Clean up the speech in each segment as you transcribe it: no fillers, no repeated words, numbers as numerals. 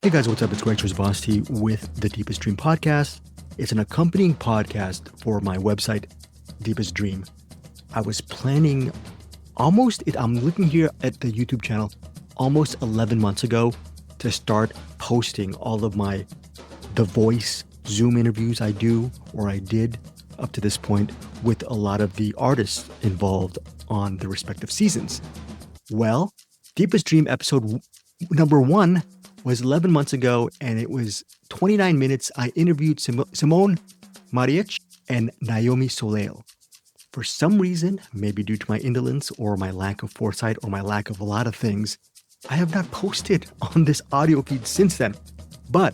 Hey guys, what's up? It's Greg Trezbosty with the Deepest Dream podcast. It's an accompanying podcast for my website, Deepest Dream. I was planning I'm looking here at the YouTube channel, almost 11 months ago to start posting all of my The Voice Zoom interviews I do or I did up to this point with a lot of the artists involved on the respective seasons. Well, Deepest Dream episode number 1 was 11 months ago, and it was 29 minutes. I interviewed Simone Maric and Naomi Soleil. For some reason, maybe due to my indolence or my lack of foresight or my lack of a lot of things, I have not posted on this audio feed since then. But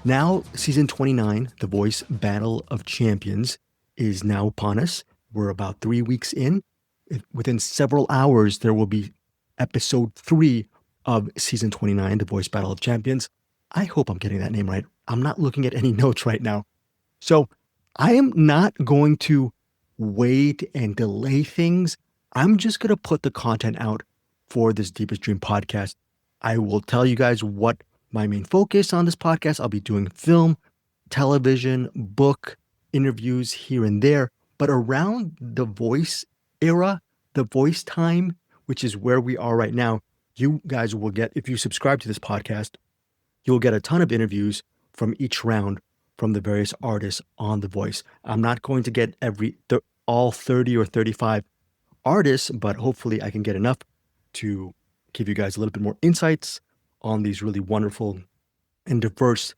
now, season 29, The Voice Battle of Champions, is now upon us. We're about 3 weeks in. Within several hours, there will be episode 3 of season 29, The Voice Battle of Champions. I hope I'm getting that name right. I'm not looking at any notes right now. So I am not going to wait and delay things. I'm just going to put the content out for this Deepest Dream podcast. I will tell you guys what my main focus on this podcast. I'll be doing film, television, book, interviews here and there. But around the voice era, the voice time, which is where we are right now, you guys will get, if you subscribe to this podcast, you'll get a ton of interviews from each round from the various artists on The Voice. I'm not going to get all 30 or 35 artists, but hopefully I can get enough to give you guys a little bit more insights on these really wonderful and diverse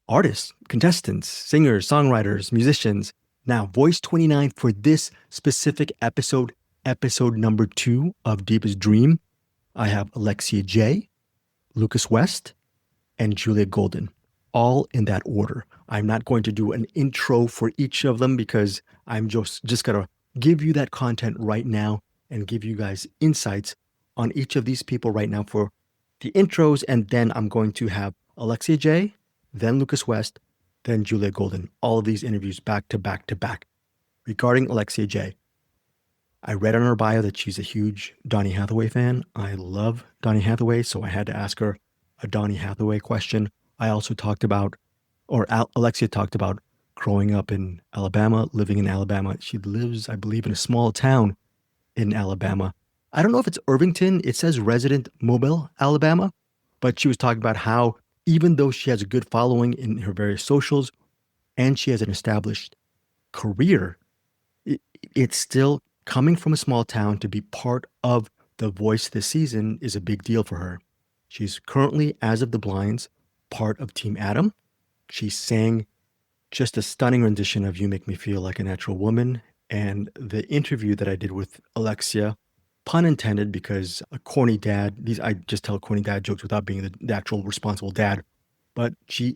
artists, contestants, singers, songwriters, musicians. Now, Voice 29 for this specific episode number 2 of Deepest Dream, I have Alexia Jay, Lucas West, and Julia Golden, all in that order. I'm not going to do an intro for each of them because I'm just going to give you that content right now and give you guys insights on each of these people right now for the intros. And then I'm going to have Alexia Jay, then Lucas West, then Julia Golden. All of these interviews back to back to back. Regarding Alexia Jay, I read on her bio that she's a huge Donny Hathaway fan. I love Donny Hathaway, so I had to ask her a Donny Hathaway question. I also Alexia talked about growing up in Alabama, living in Alabama. She lives, I believe, in a small town in Alabama. I don't know if it's Irvington. It says resident Mobile, Alabama. But she was talking about how even though she has a good following in her various socials and she has an established career, it's still coming from a small town to be part of The Voice this season is a big deal for her. She's currently, as of the blinds, part of Team Adam. She sang just a stunning rendition of You Make Me Feel Like a Natural Woman. And the interview that I did with Alexia, pun intended, because a corny dad, I just tell corny dad jokes without being the actual responsible dad. But she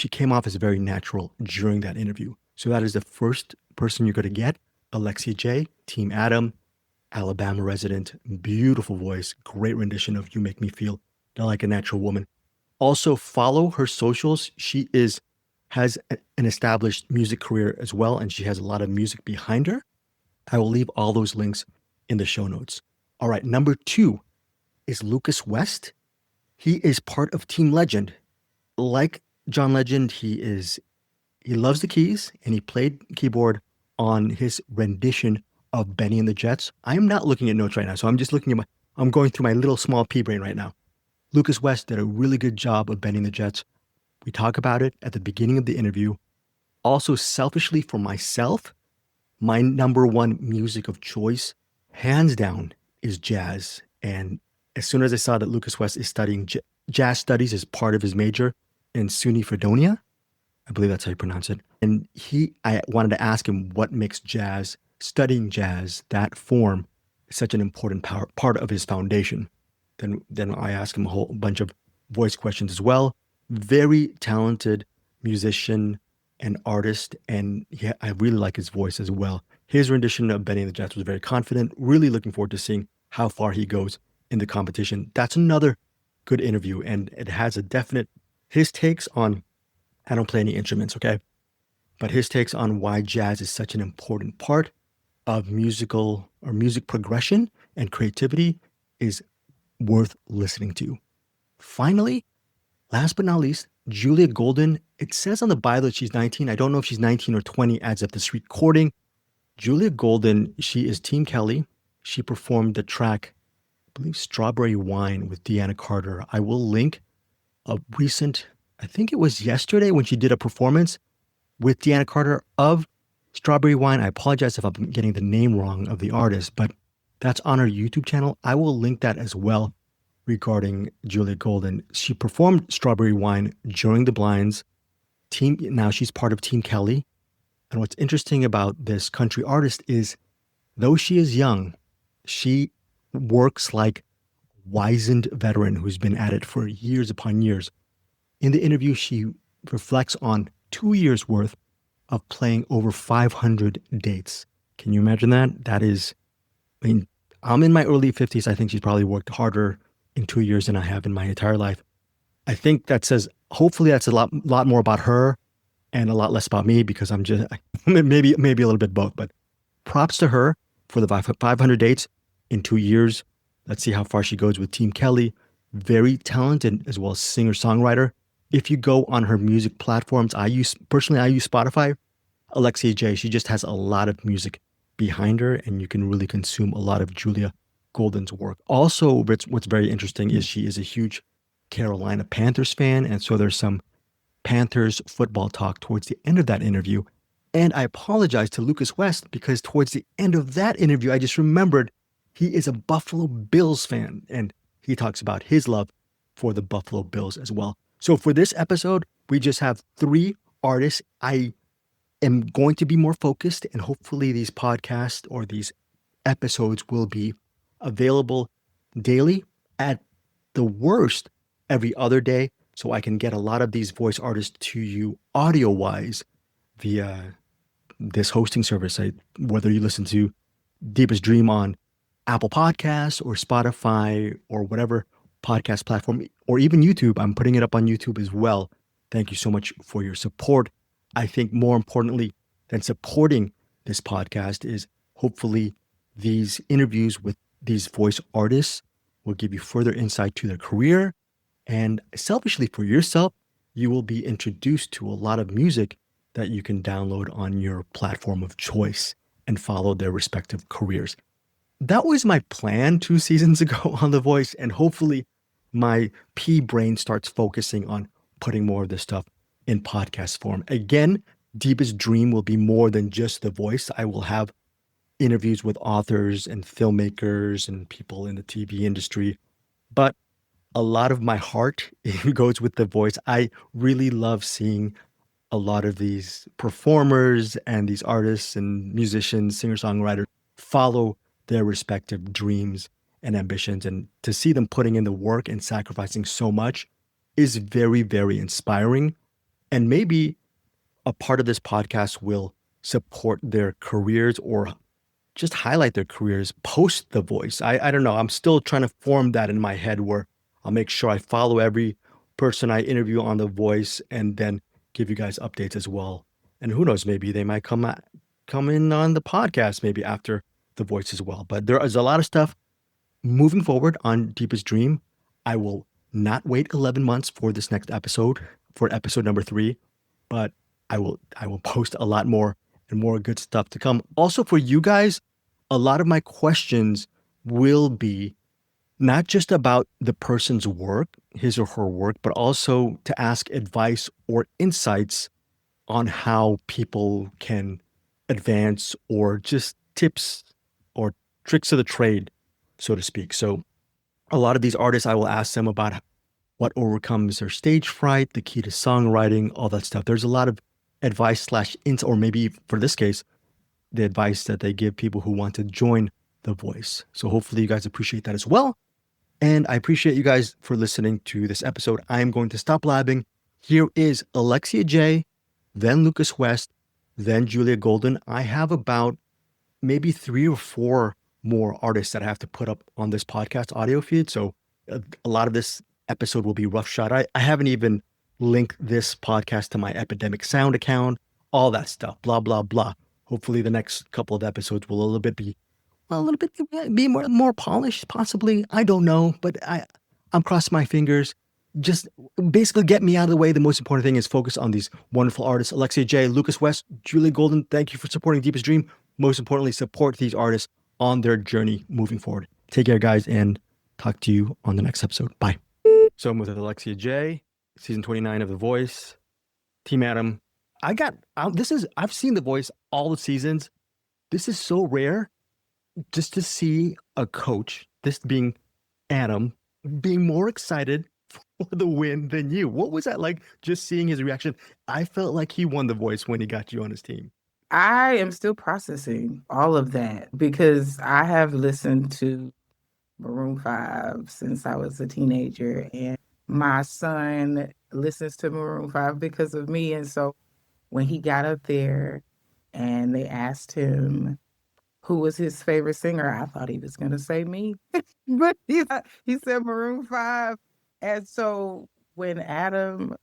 came off as very natural during that interview. So that is the first person you're going to get. Alexia Jay, Team Adam, Alabama resident, beautiful voice, great rendition of You Make Me Feel Like a Natural Woman. Also follow her socials. She has an established music career as well, and she has a lot of music behind her. I will leave all those links in the show notes. All right, number 2 is Lucas West. He is part of Team Legend. Like John Legend, he loves the keys, and he played keyboard on his rendition of Benny and the Jets. I am not looking at notes right now, so I'm going through my little small pea brain right now. Lucas West did a really good job of Benny and the Jets. We talk about it at the beginning of the interview. Also, selfishly for myself, my number 1 music of choice, hands down, is jazz. And as soon as I saw that Lucas West is studying jazz studies as part of his major in SUNY Fredonia, I believe that's how you pronounce it. And I wanted to ask him what makes studying jazz, that form, such an important part of his foundation. Then I asked him a whole bunch of voice questions as well. Very talented musician and artist, and I really like his voice as well. His rendition of Benny and the Jets was very confident. Really looking forward to seeing how far he goes in the competition. That's another good interview, and it has his takes on, I don't play any instruments, okay? But his takes on why jazz is such an important part of music progression and creativity is worth listening to. Finally, last but not least, Julia Golden. It says on the bio that she's 19. I don't know if she's 19 or 20 as of this recording. Julia Golden, she is Team Kelly. She performed the track, I believe, Strawberry Wine with Deanna Carter. I will link a recent, I think it was yesterday when she did a performance with Deanna Carter of Strawberry Wine. I apologize if I'm getting the name wrong of the artist, but that's on her YouTube channel. I will link that as well regarding Julia Golden. She performed Strawberry Wine during the blinds. Now she's part of Team Kelly. And what's interesting about this country artist is, though she is young, she works like a wizened veteran who's been at it for years upon years. In the interview, she reflects on 2 years worth of playing over 500 dates. Can you imagine that? That is, I mean, I'm in my early 50s. I think she's probably worked harder in 2 years than I have in my entire life. I think that says, hopefully that's a lot more about her and a lot less about me, because I'm just, maybe a little bit both, but props to her for the 500 dates in 2 years. Let's see how far she goes with Team Kelly. Very talented as well as singer-songwriter. If you go on her music platforms, I use Spotify. Alexia Jay, she just has a lot of music behind her, and you can really consume a lot of Julia Golden's work. Also, what's very interesting is she is a huge Carolina Panthers fan, and so there's some Panthers football talk towards the end of that interview. And I apologize to Lucas West, because towards the end of that interview, I just remembered he is a Buffalo Bills fan, and he talks about his love for the Buffalo Bills as well. So for this episode, we just have 3 artists. I am going to be more focused, and hopefully these podcasts or these episodes will be available daily, at the worst every other day, so I can get a lot of these voice artists to you audio-wise via this hosting service. Whether you listen to Deepest Dream on Apple Podcasts or Spotify or whatever podcast platform, or even YouTube, I'm putting it up on YouTube as well. Thank you so much for your support. I think more importantly than supporting this podcast is hopefully these interviews with these voice artists will give you further insight to their career. And selfishly for yourself, you will be introduced to a lot of music that you can download on your platform of choice and follow their respective careers. That was my plan 2 seasons ago on The Voice, and hopefully my pea brain starts focusing on putting more of this stuff in podcast form. Again, Deepest Dream will be more than just The Voice. I will have interviews with authors and filmmakers and people in the TV industry, but a lot of my heart goes with The Voice. I really love seeing a lot of these performers and these artists and musicians, singer-songwriters follow their respective dreams and ambitions. And to see them putting in the work and sacrificing so much is very, very inspiring. And maybe a part of this podcast will support their careers or just highlight their careers post The Voice. I don't know. I'm still trying to form that in my head, where I'll make sure I follow every person I interview on The Voice and then give you guys updates as well. And who knows, maybe they might come in on the podcast maybe after The Voice as well. But there is a lot of stuff moving forward on Deepest Dream. I will not wait 11 months for this next episode, for episode number 3, but I will post a lot more and more good stuff to come. Also for you guys, a lot of my questions will be not just about the person's work, his or her work, but also to ask advice or insights on how people can advance, or just tips or tricks of the trade, so to speak. So a lot of these artists, I will ask them about what overcomes their stage fright, the key to songwriting, all that stuff. There's a lot of advice / or maybe for this case, the advice that they give people who want to join The Voice. So hopefully you guys appreciate that as well. And I appreciate you guys for listening to this episode. I am going to stop blabbing. Here is Alexia Jay, then Lucas West, then Julia Golden. I have about maybe 3 or 4 more artists that I have to put up on this podcast audio feed. So a lot of this episode will be roughshod. I haven't even linked this podcast to my Epidemic Sound account, all that stuff, blah, blah, blah. Hopefully the next couple of episodes will be more polished, possibly. I don't know, but I'm crossing my fingers. just basically get me out of the way. The most important thing is focus on these wonderful artists. Alexia Jay, Lucas West, Julie Golden, thank you for supporting Deepest Dream. Most importantly, support these artists on their journey moving forward. Take care, guys, and talk to you on the next episode. Bye. So I'm with Alexia Jay, season 29 of The Voice. Team Adam, I've seen The Voice all the seasons. This is so rare just to see a coach, this being Adam, being more excited for the win than you. What was that like just seeing his reaction? I felt like he won The Voice when he got you on his team. I am still processing all of that because I have listened to Maroon 5 since I was a teenager, and my son listens to Maroon 5 because of me. And so when he got up there and they asked him who was his favorite singer, I thought he was going to say me, but he said Maroon 5. And so when Adam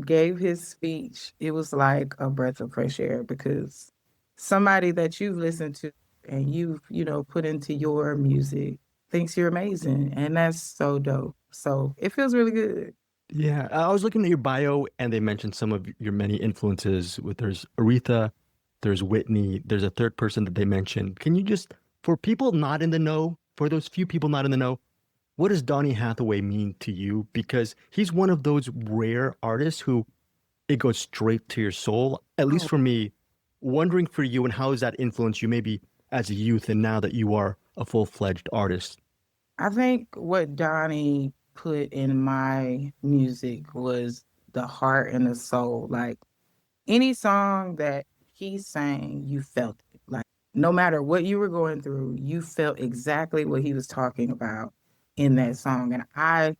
gave his speech, it was like a breath of fresh air because somebody that you've listened to and you've put into your music thinks you're amazing. And that's so dope. So it feels really good. Yeah, I was looking at your bio and they mentioned some of your many influences. There's Aretha, there's Whitney, there's a third person that they mentioned. Can you just, for people not in the know, for those few people not in the know, what does Donny Hathaway mean to you? Because he's one of those rare artists who it goes straight to your soul. At least Oh, for me, wondering for you and how has that influenced you maybe as a youth and now that you are a full-fledged artist? I think what Donnie put in my music was the heart and the soul. Like any song that he sang, you felt it. Like no matter what you were going through, you felt exactly what he was talking about in that song. And I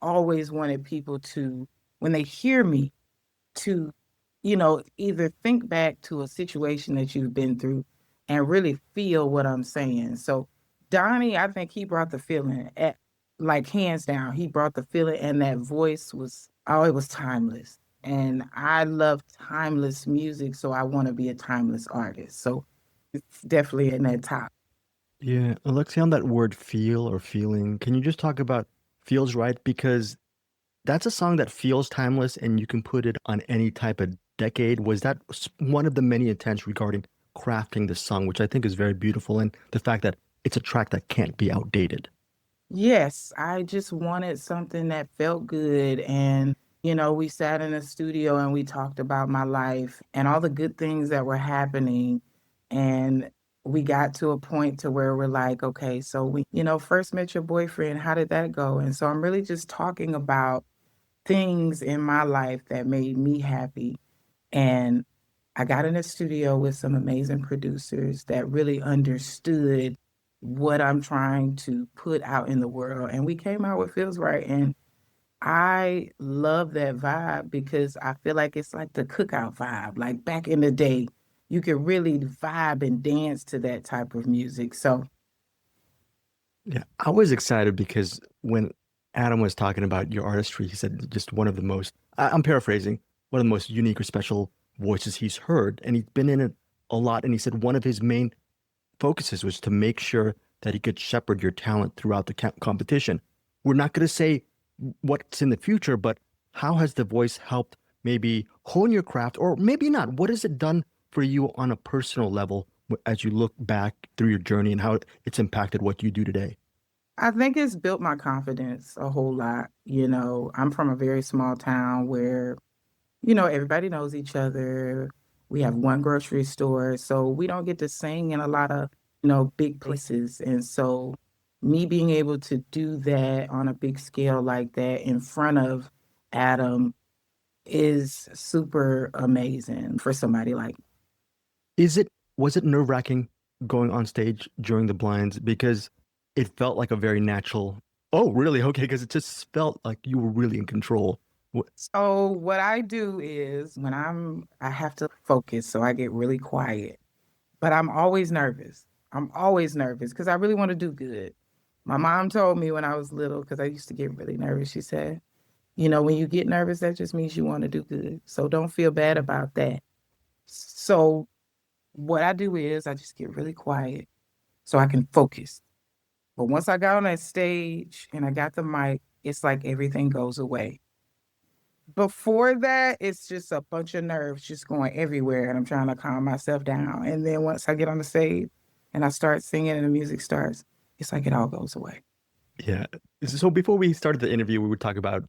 always wanted people to, when they hear me, to either think back to a situation that you've been through and really feel what I'm saying. So Donnie, I think he brought the feeling like hands down. He brought the feeling and that voice was oh, it was timeless. And I love timeless music, so I want to be a timeless artist. So it's definitely in that top. Yeah, Alexia, on that word feel or feeling, can you just talk about feels right? Because that's a song that feels timeless and you can put it on any type of decade. Was that one of the many intents regarding crafting the song, which I think is very beautiful, and the fact that it's a track that can't be outdated? Yes, I just wanted something that felt good. And we sat in a studio and we talked about my life and all the good things that were happening. And we got to a point to where we're like, okay, so we first met your boyfriend. How did that go? And so I'm really just talking about things in my life that made me happy. And I got in a studio with some amazing producers that really understood what I'm trying to put out in the world. And we came out with Feels Right. And I love that vibe because I feel like it's like the cookout vibe. Like back in the day, you could really vibe and dance to that type of music. So Yeah, I was excited because when Adam was talking about your artistry, he said just one of the most, I'm paraphrasing, one of the most unique or special voices he's heard. And he's been in it a lot. And he said one of his main focuses was to make sure that he could shepherd your talent throughout the competition. We're not going to say what's in the future, but how has the voice helped maybe hone your craft, or maybe not? What has it done for you on a personal level as you look back through your journey and how it's impacted what you do today? I think it's built my confidence a whole lot. I'm from a very small town where everybody knows each other. We have one grocery store, so we don't get to sing in a lot of big places. And so me being able to do that on a big scale like that in front of Adam is super amazing for somebody like me. Is it was it nerve-wracking going on stage during the blinds because it felt like a very natural, oh, really? Okay, because it just felt like you were really in control. So what I do is when I have to focus, so I get really quiet. But I'm always nervous. I'm always nervous because I really want to do good. My mom told me when I was little, because I used to get really nervous, she said, when you get nervous, that just means you want to do good. So don't feel bad about that. So what I do is I just get really quiet so I can focus. But once I got on that stage and I got the mic, it's like everything goes away. Before that, it's just a bunch of nerves just going everywhere, and I'm trying to calm myself down. And then once I get on the stage and I start singing and the music starts, it's like it all goes away. Yeah. So before we started the interview, we would talk about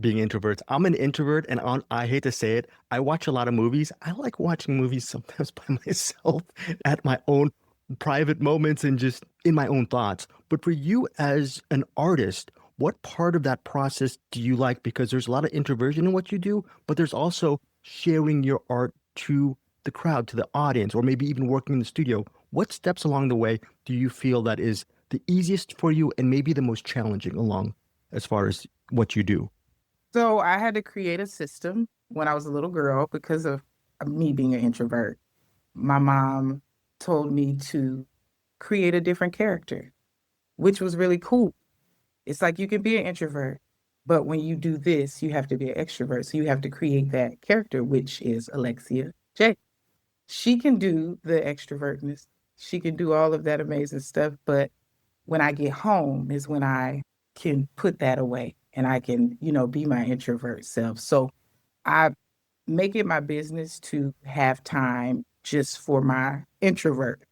being introverts. I'm an introvert, and I hate to say it, I watch a lot of movies. I like watching movies sometimes by myself at my own private moments and just in my own thoughts. But for you as an artist, what part of that process do you like? Because there's a lot of introversion in what you do, but there's also sharing your art to the crowd, to the audience, or maybe even working in the studio. What steps along the way do you feel that is the easiest for you and maybe the most challenging along as far as what you do? So I had to create a system when I was a little girl because of me being an introvert. My mom told me to create a different character, which was really cool. It's like you can be an introvert, but when you do this, you have to be an extrovert. So you have to create that character, which is Alexia Jay. She can do the extrovertness. She can do all of that amazing stuff. But when I get home is when I can put that away and I can, be my introvert self. So I make it my business to have time just for my introvert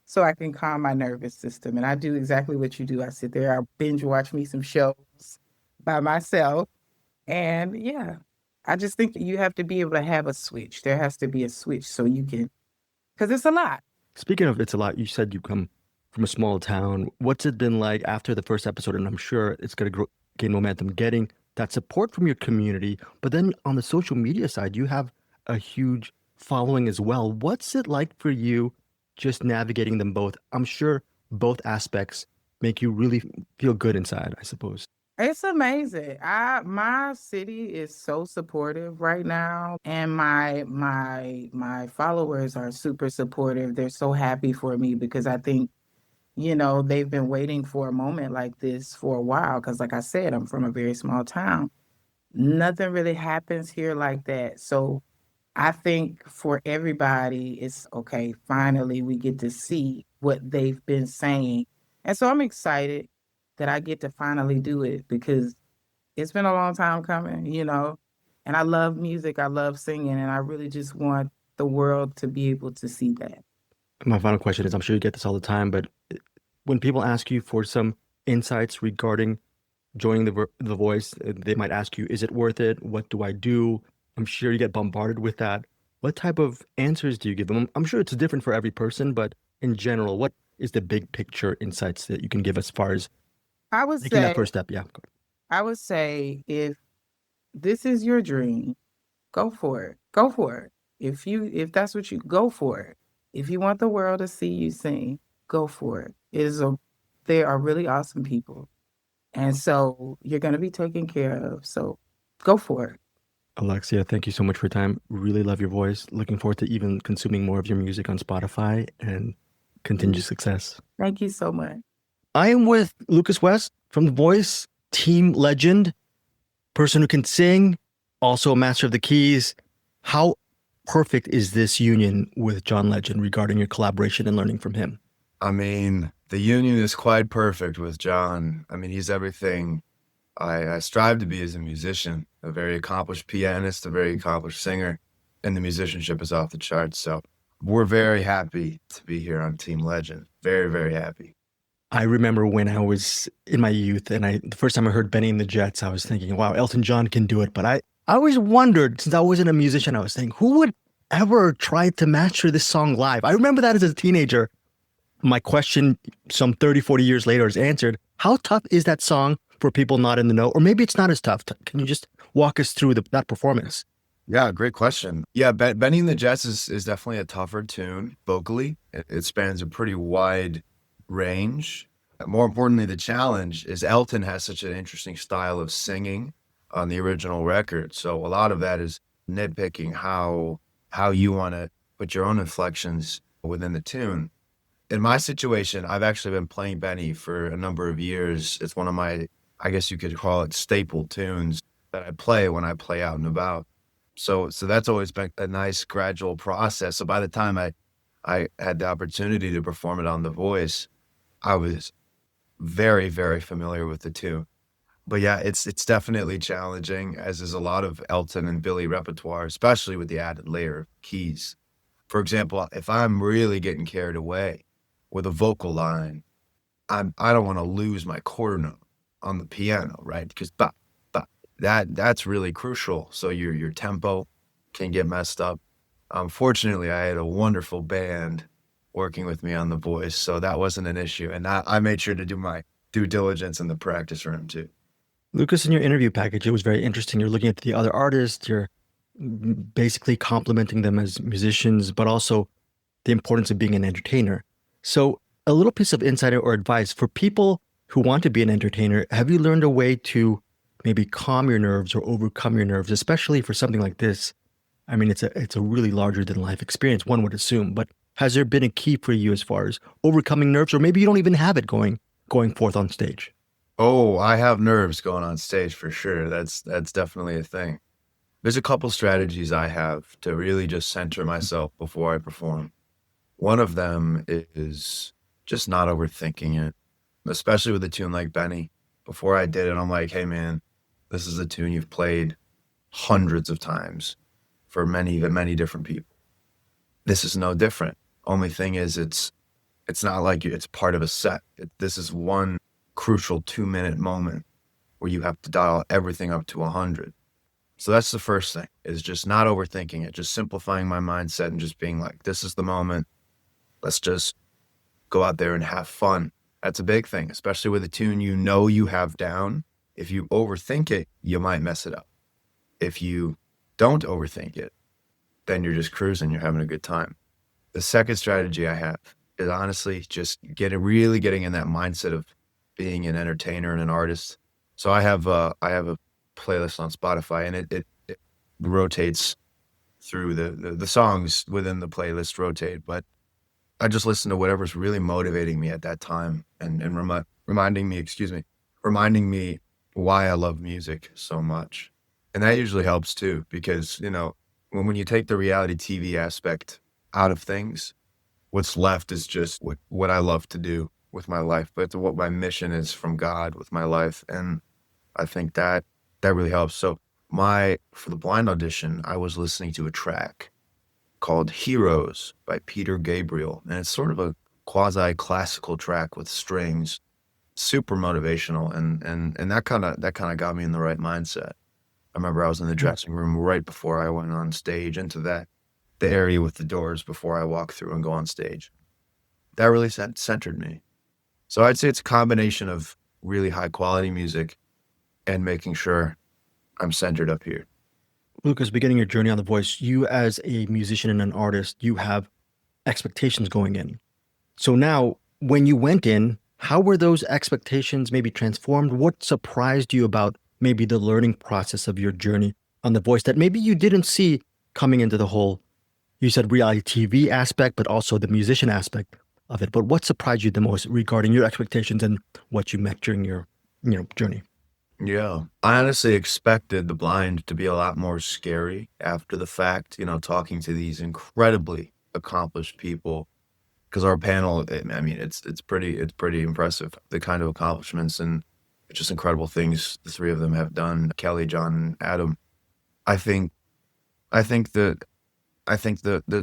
so I can calm my nervous system. And I do exactly what you do. I sit there, I binge watch me some shows by myself. And yeah, I just think you have to be able to have a switch. There has to be a switch so you can, because it's a lot. Speaking of it's a lot, you said you come from a small town. What's it been like after the first episode? And I'm sure it's going to gain momentum, getting that support from your community. But then on the social media side, you have a huge following as well. What's it like for you just navigating them both? I'm sure both aspects make you really feel good inside, I suppose. It's amazing. My city is so supportive right now, and my followers are super supportive. They're so happy for me because I think, they've been waiting for a moment like this for a while. Because, like I said, I'm from a very small town. Nothing really happens here like that. So I think for everybody, it's okay. Finally, we get to see what they've been saying. And so I'm excited that I get to finally do it because it's been a long time coming. And I love music, I love singing, and I really just want the world to be able to see that. My final question is, I'm sure you get this all the time, but when people ask you for some insights regarding joining the Voice, they might ask you, is it worth it? What do I do? I'm sure you get bombarded with that. What type of answers do you give them? I'm sure it's different for every person, but in general, what is the big picture insights that you can give as far as I would taking that say, first step? Yeah. I would say if this is your dream, go for it. Go for it. If that's what you go for it. If you want the world to see you sing, go for it. They are really awesome people. And so you're going to be taken care of. So go for it. Alexia, thank you so much for your time. Really love your voice. Looking forward to even consuming more of your music on Spotify and continued success. Thank you so much. I am with Lucas West from The Voice, team legend, person who can sing, also a master of the keys. How perfect is this union with John Legend regarding your collaboration and learning from him? I mean, the union is quite perfect with John. I mean, he's everything I strive to be as a musician, a very accomplished pianist, a very accomplished singer, and the musicianship is off the charts. So we're very happy to be here on Team Legend. Very, very happy. I remember when I was in my youth and the first time I heard Benny and the Jets, I was thinking, wow, Elton John can do it. But I always wondered, since I wasn't a musician, I was thinking, who would ever try to master this song live? I remember that as a teenager. My question some 30, 40 years later is answered. How tough is that song for people not in the know? Or maybe it's not as tough. Can you just walk us through that performance? Yeah, great question. Yeah, Benny and the Jets is definitely a tougher tune vocally. It spans a pretty wide range. More importantly, the challenge is Elton has such an interesting style of singing on the original record. So a lot of that is nitpicking how you want to put your own inflections within the tune. In my situation, I've actually been playing Benny for a number of years. It's one of my, I guess you could call it staple tunes that I play when I play out and about. So that's always been a nice gradual process. So by the time I had the opportunity to perform it on The Voice, I was very, very familiar with the tune. But yeah, it's definitely challenging, as is a lot of Elton and Billy repertoire, especially with the added layer of keys. For example, if I'm really getting carried away with a vocal line, I don't want to lose my quarter note on the piano, right? Because that's really crucial. So your tempo can get messed up. Fortunately, I had a wonderful band working with me on the voice, so that wasn't an issue. And I made sure to do my due diligence in the practice room too. Lucas, in your interview package, it was very interesting. You're looking at the other artists, you're basically complimenting them as musicians, but also the importance of being an entertainer. So, a little piece of insight or advice for people who want to be an entertainer, have you learned a way to maybe calm your nerves or overcome your nerves, especially for something like this? I mean, it's a really larger than life experience, one would assume, but has there been a key for you as far as overcoming nerves, or maybe you don't even have it going forth on stage? Oh, I have nerves going on stage for sure. That's definitely a thing. There's a couple strategies I have to really just center myself before I perform. One of them is just not overthinking it, especially with a tune like Benny. Before I did it, I'm like, hey man, this is a tune you've played hundreds of times for many different people. This is no different. Only thing is it's not like it's part of a set. This is one crucial 2-minute moment where you have to dial everything up to 100. So that's the first thing, is just not overthinking it, just simplifying my mindset and just being like, this is the moment. Let's just go out there and have fun. That's a big thing, especially with a tune you know you have down. If you overthink it, you might mess it up. If you don't overthink it, then you're just cruising, you're having a good time. The second strategy I have is honestly just really getting in that mindset of being an entertainer and an artist. So I have a playlist on Spotify, and it rotates through the songs within the playlist rotate, but I just listen to whatever's really motivating me at that time and reminding me why I love music so much. And that usually helps too, because, when you take the reality TV aspect out of things, what's left is just what I love to do with my life, but what my mission is from God with my life. And I think that really helps. So for the blind audition, I was listening to a track called Heroes by Peter Gabriel. And it's sort of a quasi-classical track with strings, super motivational. And that kind of got me in the right mindset. I remember I was in the dressing room right before I went on stage into the area with the doors before I walk through and go on stage. That really centered me. So I'd say it's a combination of really high quality music and making sure I'm centered up here. Lucas, beginning your journey on The Voice, you as a musician and an artist, you have expectations going in. So now, when you went in, how were those expectations maybe transformed? What surprised you about maybe the learning process of your journey on The Voice that maybe you didn't see coming into the whole, you said reality TV aspect, but also the musician aspect of it? But what surprised you the most regarding your expectations and what you met during your journey? Yeah. I honestly expected The Blind to be a lot more scary after the fact, talking to these incredibly accomplished people. Because our panel, I mean, it's pretty impressive, the kind of accomplishments and just incredible things the three of them have done, Kelly, John, and Adam. I think the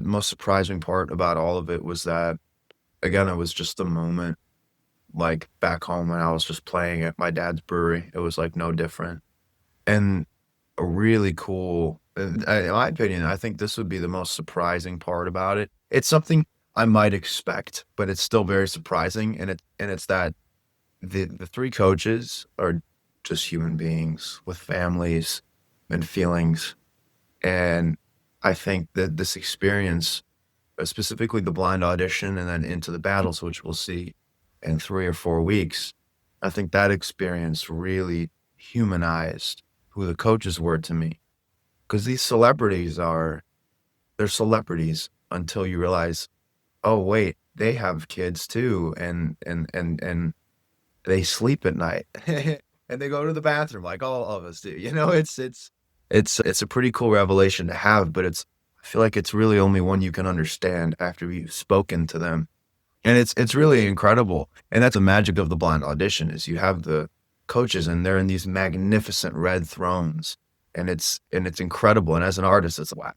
most surprising part about all of it was that, again, it was just the moment. Like back home when I was just playing at my dad's brewery, it was like no different. And a really cool, in my opinion, I think this would be the most surprising part about it. It's something I might expect, but it's still very surprising. And it's that the three coaches are just human beings with families and feelings. And I think that this experience, specifically the blind audition and then into the battles, which we'll see in 3 or 4 weeks, I think that experience really humanized who the coaches were to me. Because these celebrities they're celebrities until you realize, oh wait, they have kids too, and they sleep at night and they go to the bathroom like all of us do. It's a pretty cool revelation to have, but I feel like it's really only one you can understand after you've spoken to them. And it's really incredible. And that's the magic of the blind audition, is you have the coaches, and they're in these magnificent red thrones, and it's incredible. And as an artist, it's wow,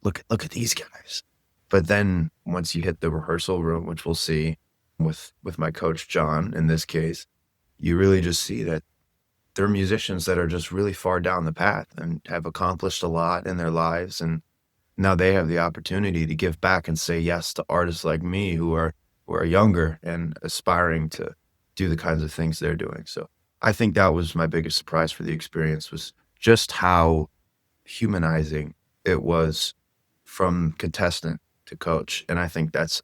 look at these guys. But then once you hit the rehearsal room, which we'll see with my coach John in this case, you really just see that they're musicians that are just really far down the path and have accomplished a lot in their lives, and now they have the opportunity to give back and say yes to artists like me who are younger and aspiring to do the kinds of things they're doing. So I think that was my biggest surprise for the experience, was just how humanizing it was from contestant to coach. And I think that's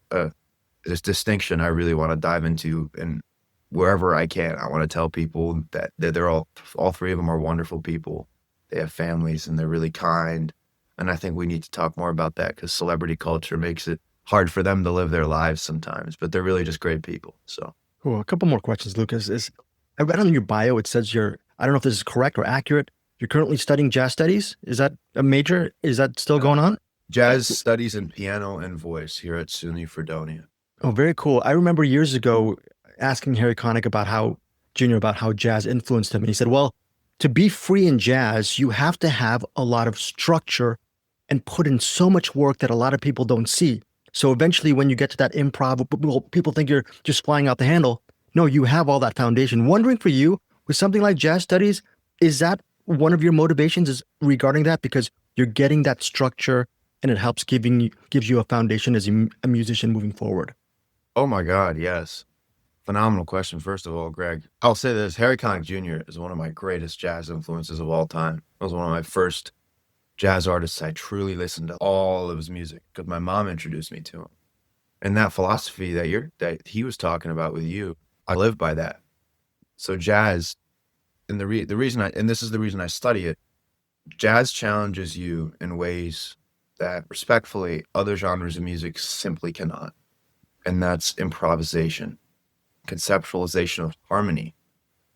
this distinction I really want to dive into, and wherever I can, I want to tell people that they're all three of them are wonderful people. They have families and they're really kind. And I think we need to talk more about that, because celebrity culture makes it hard for them to live their lives sometimes, but they're really just great people. So Cool. A couple more questions, Lucas. I read on your bio, it says I don't know if this is correct or accurate, you're currently studying jazz studies. Is that a major? Is that still going on? Jazz studies in piano and voice here at SUNY Fredonia. Oh, very cool. I remember years ago asking Harry Connick about how jazz influenced him. And he said, well, to be free in jazz, you have to have a lot of structure and put in so much work that a lot of people don't see. So eventually when you get to that improv, people think you're just flying out the handle. No, you have all that foundation. Wondering for you, with something like jazz studies, is that one of your motivations is regarding that? Because you're getting that structure and it helps gives you a foundation as a musician moving forward. Oh my God, yes. Phenomenal question, first of all, Greg. I'll say this, Harry Connick Jr. is one of my greatest jazz influences of all time. He was one of my first jazz artists I truly listened to all of his music, because my mom introduced me to him. And that philosophy that he was talking about with you, I live by that. So jazz, and the reason this is the reason I study it, jazz challenges you in ways that respectfully other genres of music simply cannot. And that's improvisation, conceptualization of harmony.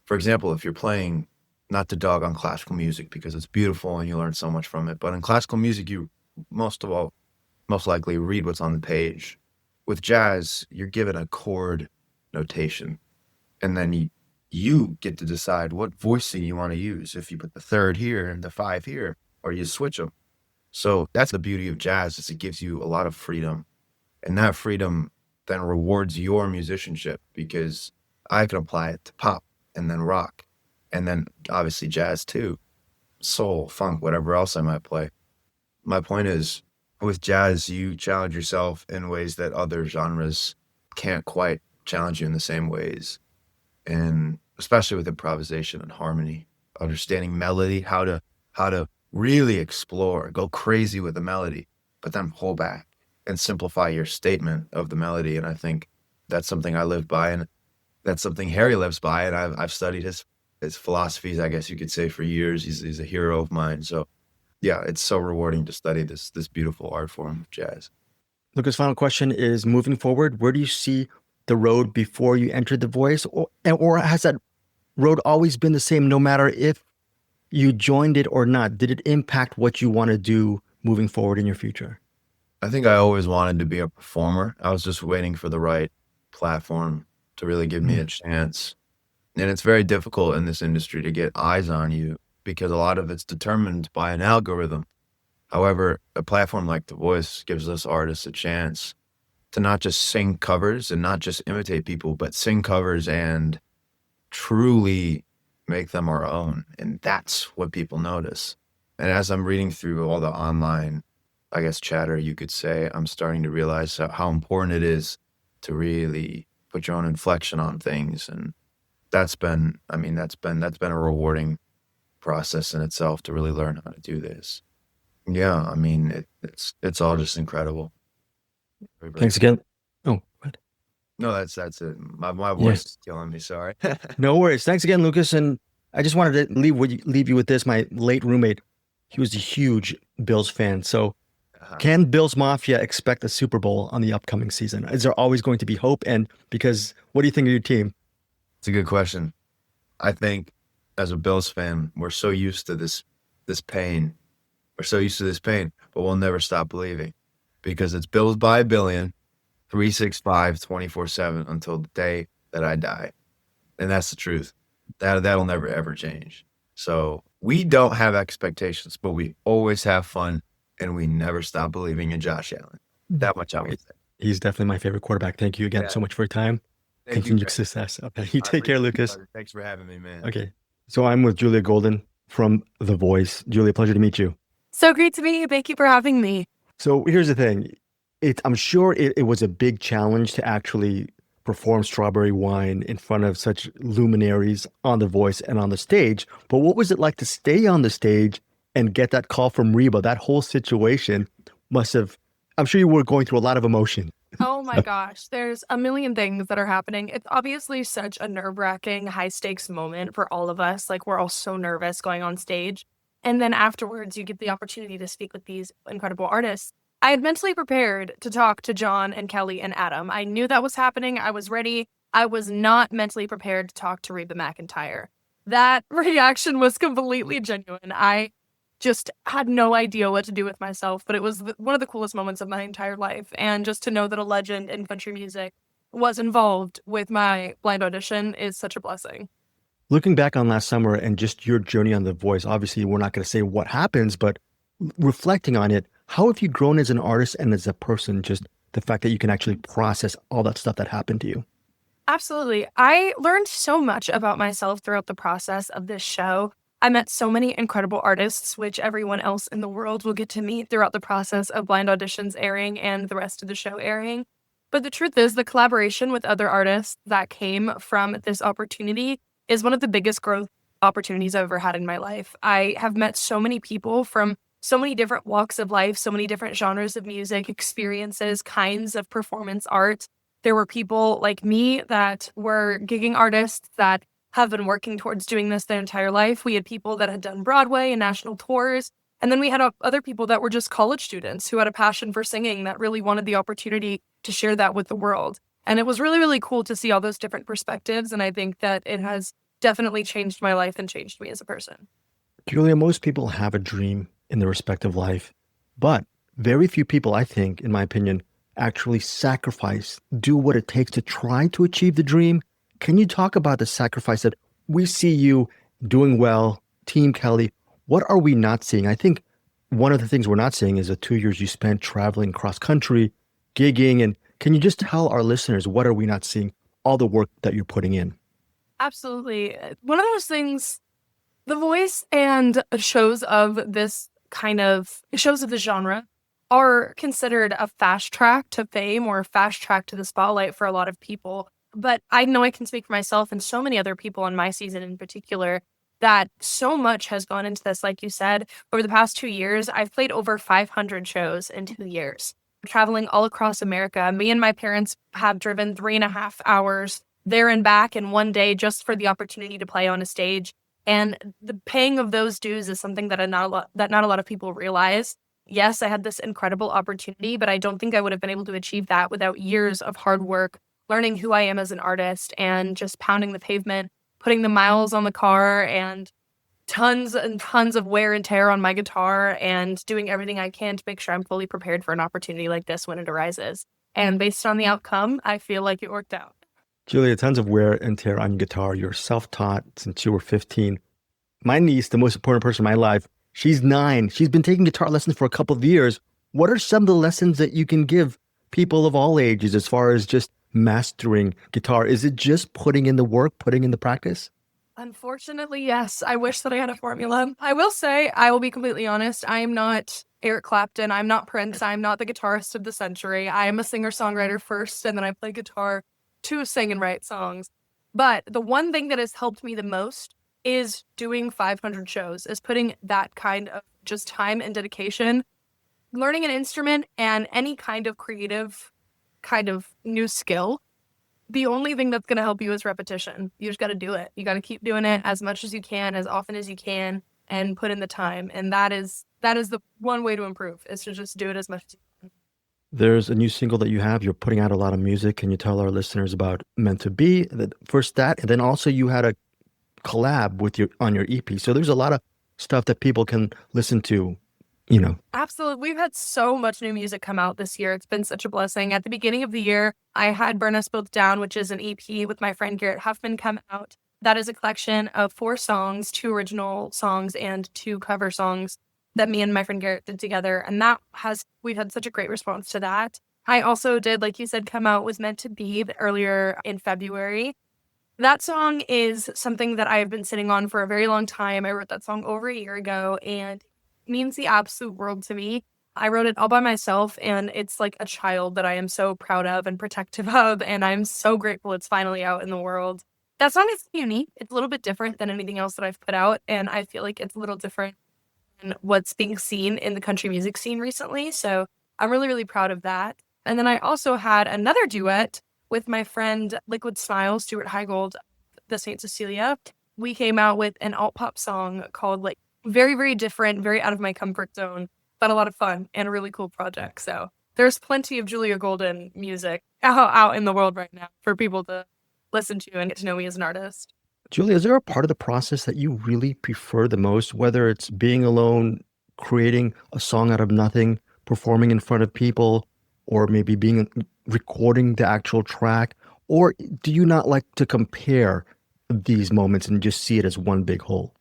For example, if you're playing, not to dog on classical music because it's beautiful and you learn so much from it, but in classical music, you most likely read what's on the page. With jazz, you're given a chord notation, and then you get to decide what voicing you want to use. If you put the third here and the five here, or you switch them. So that's the beauty of jazz, is it gives you a lot of freedom, and that freedom then rewards your musicianship, because I can apply it to pop and then rock, and then obviously jazz too, soul, funk, whatever else I might play. My point is, with jazz, you challenge yourself in ways that other genres can't quite challenge you in the same ways. And especially with improvisation and harmony, understanding melody, how to really explore, go crazy with the melody, but then pull back and simplify your statement of the melody. And I think that's something I live by, and that's something Harry lives by. And I've studied his philosophies, I guess you could say, for years. He's a hero of mine. So yeah, it's so rewarding to study this beautiful art form of jazz. Lucas, final question is, moving forward, where do you see the road before you entered The Voice? Or has that road always been the same no matter if you joined it or not? Did it impact what you want to do moving forward in your future? I think I always wanted to be a performer. I was just waiting for the right platform to really give me a chance. And it's very difficult in this industry to get eyes on you, because a lot of it's determined by an algorithm. However, a platform like The Voice gives us artists a chance to not just sing covers and not just imitate people, but sing covers and truly make them our own. And that's what people notice. And as I'm reading through all the online, I guess, chatter, you could say, I'm starting to realize how important it is to really put your own inflection on things. And that's been a rewarding process in itself, to really learn how to do this. Yeah, I mean, it's all just incredible. Thanks again. Oh, what? No, that's it. My voice is killing me. Sorry. No worries. Thanks again, Lucas. And I just wanted to leave you with this. My late roommate, he was a huge Bills fan. So can Bills Mafia expect a Super Bowl on the upcoming season? Is there always going to be hope? And because, what do you think of your team? It's a good question. I think as a Bills fan, we're so used to this pain. We're so used to this pain, but we'll never stop believing, because it's Bills by a billion, 365, 24/7 until the day that I die. And that's the truth. That'll never ever change. So we don't have expectations, but we always have fun, and we never stop believing in Josh Allen. That much I would say. He's definitely my favorite quarterback. Thank you again so much for your time. Thank you. Continued success. Okay, you take care, Lucas. Thanks for having me, man. Okay, so I'm with Julia Golden from The Voice. Julia, pleasure to meet you. So great to meet you. Thank you for having me. So here's the thing. I'm sure it was a big challenge to actually perform Strawberry Wine in front of such luminaries on The Voice and on the stage. But what was it like to stay on the stage and get that call from Reba? That whole situation must have, I'm sure you were going through a lot of emotion. Oh my gosh, there's a million things that are happening. It's obviously such a nerve-wracking, high-stakes moment for all of us. Like, we're all so nervous going on stage. And then afterwards, you get the opportunity to speak with these incredible artists. I had mentally prepared to talk to John and Kelly and Adam. I knew that was happening. I was ready. I was not mentally prepared to talk to Reba McEntire. That reaction was completely genuine. I just had no idea what to do with myself, but it was one of the coolest moments of my entire life. And just to know that a legend in country music was involved with my blind audition is such a blessing. Looking back on last summer and just your journey on The Voice, obviously we're not going to say what happens, but reflecting on it, how have you grown as an artist and as a person, just the fact that you can actually process all that stuff that happened to you? Absolutely. I learned so much about myself throughout the process of this show. I met so many incredible artists, which everyone else in the world will get to meet throughout the process of blind auditions airing and the rest of the show airing. But the truth is, the collaboration with other artists that came from this opportunity is one of the biggest growth opportunities I've ever had in my life. I have met so many people from so many different walks of life, so many different genres of music, experiences, kinds of performance art. There were people like me that were gigging artists that have been working towards doing this their entire life. We had people that had done Broadway and national tours. And then we had other people that were just college students who had a passion for singing that really wanted the opportunity to share that with the world. And it was really, really cool to see all those different perspectives. And I think that it has definitely changed my life and changed me as a person. Julia, most people have a dream in their respective life, but very few people, I think, in my opinion, actually sacrifice, do what it takes to try to achieve the dream. Can you talk about the sacrifice that we see you doing well, Team Kelly? What are we not seeing? I think one of the things we're not seeing is the 2 years you spent traveling cross country, gigging. And can you just tell our listeners, what are we not seeing? All the work that you're putting in. Absolutely. One of those things, The Voice and shows of this shows of the genre are considered a fast track to fame or a fast track to the spotlight for a lot of people. But I know I can speak for myself and so many other people on my season in particular that so much has gone into this. Like you said, over the past 2 years, I've played over 500 shows in 2 years, traveling all across America. Me and my parents have driven 3.5 hours there and back in one day just for the opportunity to play on a stage. And the paying of those dues is something that not a lot of people realize. Yes, I had this incredible opportunity, but I don't think I would have been able to achieve that without years of hard work, learning who I am as an artist and just pounding the pavement, putting the miles on the car and tons and tons of wear and tear on my guitar and doing everything I can to make sure I'm fully prepared for an opportunity like this when it arises. And based on the outcome, I feel like it worked out. Julia, tons of wear and tear on your guitar. You're self-taught since you were 15. My niece, the most important person in my life, she's 9. She's been taking guitar lessons for a couple of years. What are some of the lessons that you can give people of all ages as far as just mastering guitar? Is it just putting in the work, putting in the practice? Unfortunately, yes. I wish that I had a formula. I will say, I will be completely honest, I am not Eric Clapton. I'm not Prince. I'm not the guitarist of the century. I am a singer-songwriter first, and then I play guitar to sing and write songs. But the one thing that has helped me the most is doing 500 shows, is putting that kind of just time and dedication, learning an instrument and any kind of creative kind of new skill. The only thing that's going to help you is repetition. You just got to do it. You got to keep doing it as much as you can, as often as you can, and put in the time. And that is the one way to improve, is to just do it as much as you can. There's a new single that you have. You're putting out a lot of music. Can you tell our listeners about Meant to Be? First that, and then also you had a collab with on your EP. So there's a lot of stuff that people can listen to, you know. Absolutely. We've had so much new music come out this year. It's been such a blessing. At the beginning of the year, I had Burn Us Both Down, which is an EP with my friend Garrett Huffman, come out. That is a collection of 4 songs, 2 original songs and 2 cover songs that me and my friend Garrett did together. And we've had such a great response to that. I also did, like you said, come out was meant to be earlier in February. That song is something that I've been sitting on for a very long time. I wrote that song over a year ago and it means the absolute world to me. I wrote it all by myself and it's like a child that I am so proud of and protective of. And I'm so grateful it's finally out in the world. That song is unique. It's a little bit different than anything else that I've put out. And I feel like it's a little different than what's being seen in the country music scene recently. So I'm really, really proud of that. And then I also had another duet with my friend Liquid Smile, Stuart Heigold, the St. Cecilia. We came out with an alt pop song called like very, very different, very out of my comfort zone, but a lot of fun and a really cool project. So there's plenty of Julia Golden music out in the world right now for people to listen to and get to know me as an artist. Julia, is there a part of the process that you really prefer the most, whether it's being alone, creating a song out of nothing, performing in front of people, or maybe recording the actual track? Or do you not like to compare these moments and just see it as one big whole?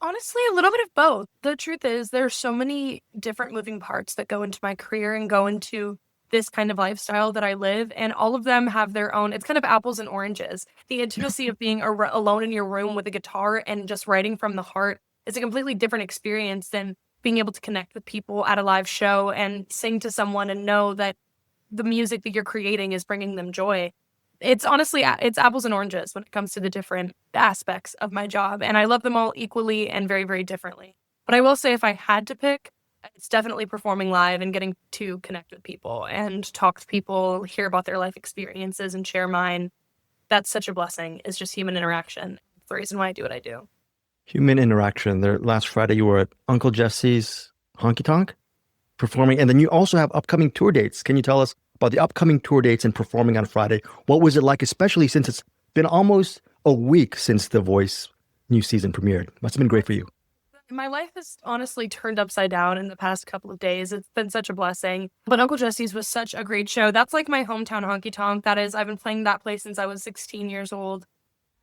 Honestly, a little bit of both. The truth is there's so many different moving parts that go into my career and go into this kind of lifestyle that I live, and all of them have their own, it's kind of apples and oranges. The intimacy of being alone in your room with a guitar and just writing from the heart is a completely different experience than being able to connect with people at a live show and sing to someone and know that the music that you're creating is bringing them joy. It's honestly, it's apples and oranges when it comes to the different aspects of my job, and I love them all equally and very, very differently. But I will say if I had to pick, it's definitely performing live and getting to connect with people and talk to people, hear about their life experiences and share mine. That's such a blessing. It's just human interaction. It's the reason why I do what I do. Human interaction. There, last Friday, you were at Uncle Jesse's Honky Tonk performing, and then you also have upcoming tour dates. Can you tell us about the upcoming tour dates and performing on Friday? What was it like, especially since it's been almost a week since The Voice new season premiered? Must have been great for you. My life has honestly turned upside down in the past couple of days. It's been such a blessing. But Uncle Jesse's was such a great show. That's like my hometown honky tonk. That is, I've been playing that place since I was 16 years old.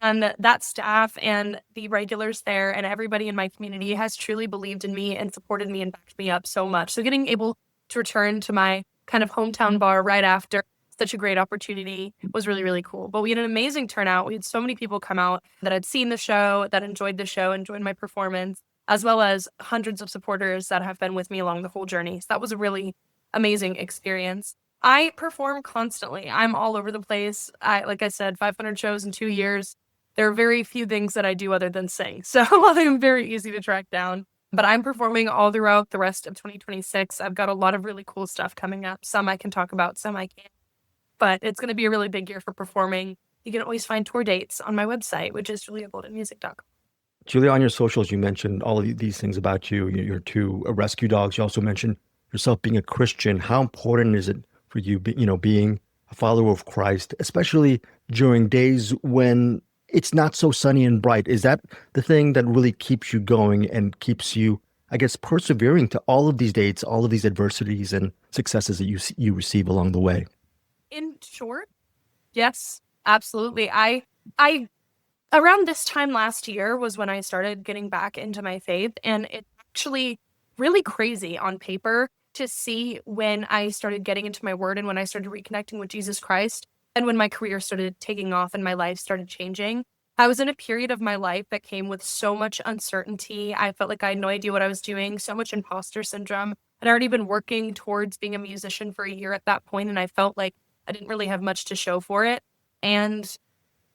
And that staff and the regulars there and everybody in my community has truly believed in me and supported me and backed me up so much. So getting able to return to my kind of hometown bar right after such a great opportunity was really, really cool. But we had an amazing turnout. We had so many people come out that had seen the show, that enjoyed the show, enjoyed my performance, as well as hundreds of supporters that have been with me along the whole journey. So that was a really amazing experience. I perform constantly. I'm all over the place. Like I said, 500 shows in 2 years. There are very few things that I do other than sing. So I'm very easy to track down. But I'm performing all throughout the rest of 2026. I've got a lot of really cool stuff coming up. Some I can talk about, some I can't. But it's going to be a really big year for performing. You can always find tour dates on my website, which is juliagoldenmusic.com. Julia, on your socials, you mentioned all of these things about you, your 2 rescue dogs. You also mentioned yourself being a Christian. How important is it for you, being a follower of Christ, especially during days when it's not so sunny and bright? Is that the thing that really keeps you going and keeps you, I guess, persevering to all of these dates, all of these adversities and successes that you receive along the way? In short, yes, absolutely. I around this time last year was when I started getting back into my faith, and it's actually really crazy on paper to see when I started getting into my word and when I started reconnecting with Jesus Christ and when my career started taking off and my life started changing. I was in a period of my life that came with so much uncertainty. I felt like I had no idea what I was doing, so much imposter syndrome. I'd already been working towards being a musician for a year at that point, and I felt like I didn't really have much to show for it. And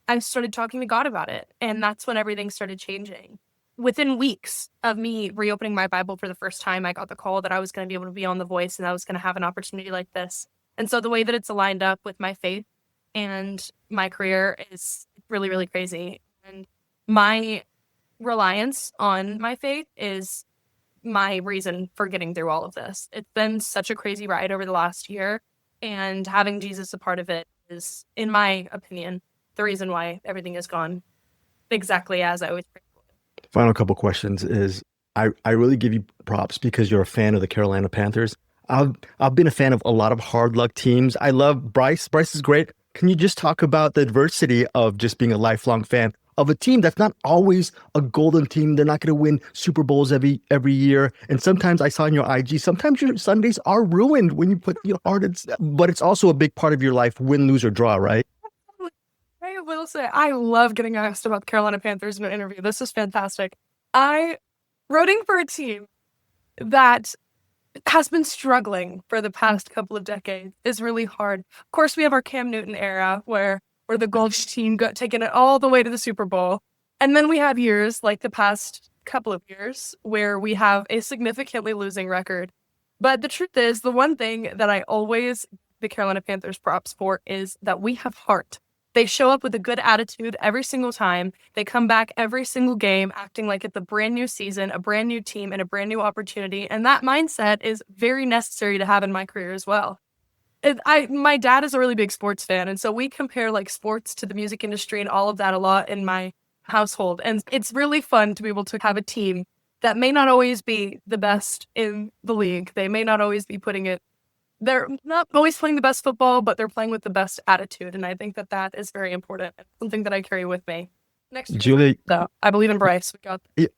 I started talking to God about it, and that's when everything started changing. Within weeks of me reopening my Bible for the first time, I got the call that I was going to be able to be on The Voice and I was going to have an opportunity like this. And so the way that it's aligned up with my faith and my career is really, really crazy. And my reliance on my faith is my reason for getting through all of this. It's been such a crazy ride over the last year, and having Jesus a part of it is, in my opinion, the reason why everything has gone exactly as I always prayed for. Final couple questions is, I really give you props because you're a fan of the Carolina Panthers. I've been a fan of a lot of hard luck teams. I love Bryce. Bryce is great. Can you just talk about the adversity of just being a lifelong fan of a team that's not always a golden team. They're not going to win Super Bowls every year. And sometimes I saw on your IG, sometimes your Sundays are ruined when you put your heart in, but it's also a big part of your life, win, lose, or draw, right? I will say, I love getting asked about the Carolina Panthers in an interview. This is fantastic. Rooting for a team that has been struggling for the past couple of decades is really hard. Of course, we have our Cam Newton era where the Gulch team got taken it all the way to the Super Bowl. And then we have years like the past couple of years where we have a significantly losing record. But the truth is, the one thing that I always give the Carolina Panthers props for is that we have heart. They show up with a good attitude every single time. They come back every single game acting like it's a brand new season, a brand new team, and a brand new opportunity. And that mindset is very necessary to have in my career as well. My dad is a really big sports fan, and so we compare like sports to the music industry and all of that a lot in my household. And it's really fun to be able to have a team that may not always be the best in the league. They may not always be they're not always playing the best football, but they're playing with the best attitude. And I think that is very important. It's something that I carry with me. Next year, Julia, so I believe in Bryce.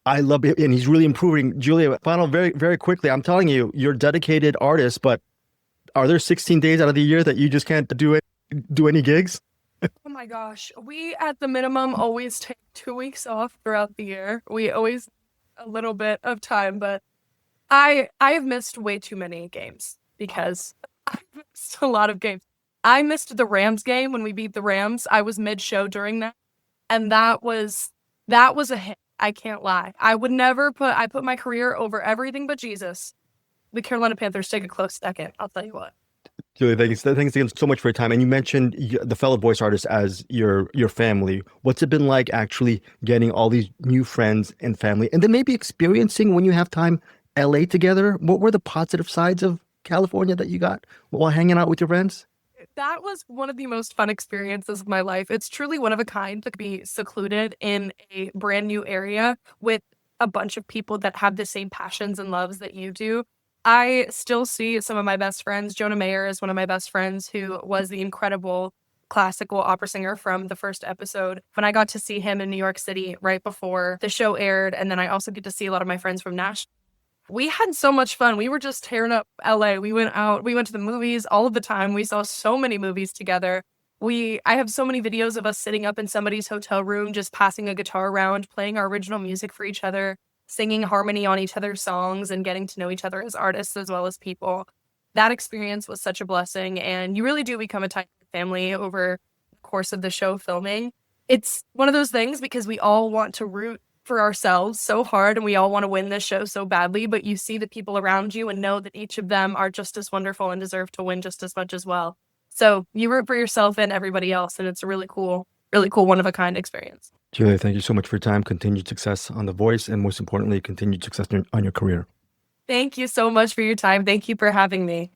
I love it. And he's really improving. Julia, final, very, very quickly. I'm telling you, you're a dedicated artist, but are there 16 days out of the year that you just can't do any gigs? Oh my gosh. We, at the minimum, always take 2 weeks off throughout the year. We always a little bit of time, but I have missed way too many games because I missed a lot of games. I missed the Rams game when we beat the Rams. I was mid-show during that, and that was a hit. I can't lie. I put my career over everything but Jesus. The Carolina Panthers take a close second. I'll tell you what. Julia, thanks again so much for your time. And you mentioned the fellow voice artists as your family. What's it been like actually getting all these new friends and family, and then maybe experiencing when you have time LA together? What were the positive sides of California that you got while hanging out with your friends? That was one of the most fun experiences of my life. It's truly one of a kind to be secluded in a brand new area with a bunch of people that have the same passions and loves that you do. I still see some of my best friends. Jonah Mayer is one of my best friends, who was the incredible classical opera singer from the first episode. When I got to see him in New York City right before the show aired, and then I also get to see a lot of my friends from Nashville. We had so much fun. We were just tearing up LA. We went out, we went to the movies all of the time. We saw so many movies together. I have so many videos of us sitting up in somebody's hotel room, just passing a guitar around, playing our original music for each other, singing harmony on each other's songs, and getting to know each other as artists as well as people. That experience was such a blessing, and you really do become a tight family over the course of the show filming. It's one of those things because we all want to root for ourselves so hard, and we all want to win this show so badly, but you see the people around you and know that each of them are just as wonderful and deserve to win just as much as well. So you root for yourself and everybody else, and it's a really cool, one-of-a-kind experience. Julia, thank you so much for your time. Continued success on The Voice, and most importantly, continued success on your career. Thank you so much for your time. Thank you for having me.